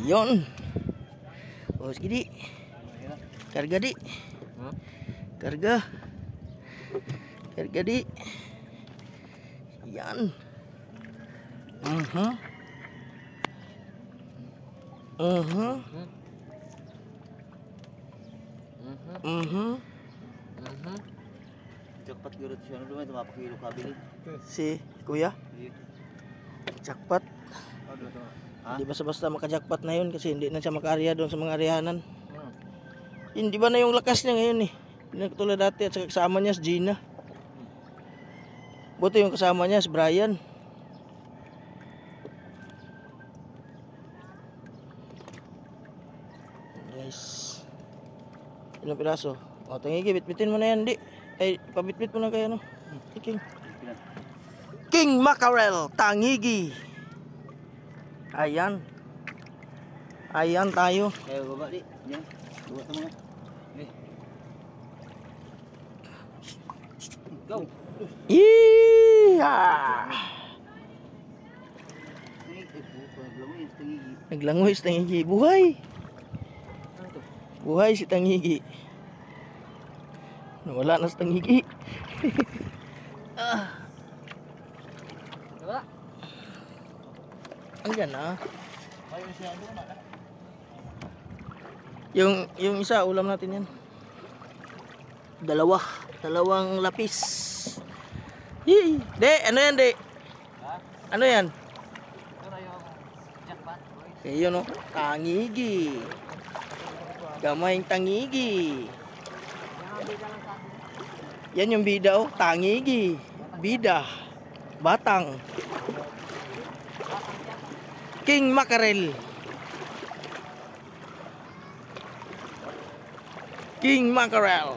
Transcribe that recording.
Yon. Oh, sige di. Karga di. Karga. Karga di. Yan. Jackpot gurut siya no dumay tumapakilo kabili. Si Kuya. Jackpot. Hindi basta-basta maka-jackpot na yun kasi hindi na siya maka-area doon sa mga arihanan. Hindi ba na yung lakas niya ngayon eh. Pinagtulad dati at saka kasama niya si Gina. Buti yung kasama niya si Brian. Guys. Ilang piraso? O, tangigi, bitbitin mo na yan, di. Ay, pabitbit mo na kayo, no? King. King Mackerel, tangigi. Ayan. Ayan tayo. Kayo baba di. Yan. Buwa ta mga. Go. Yeehaw! Tangigi. Naglangoy si tangigi. Buhay. Buhay si tangigi. Nawala na si tangigi. Diba? Andyan na. Ayun siya doon na. Yung isa, ulam natin yan. Dalawang lapis. Yee! De, ano yan, de? Ha? Ano yan? Ito yung jackpot, boys. Ayun, no? Tangigi. Gamayng tangigi. Yan yung bida, oh. Tangigi. Bida. Batang. King Mackerel. King Mackerel.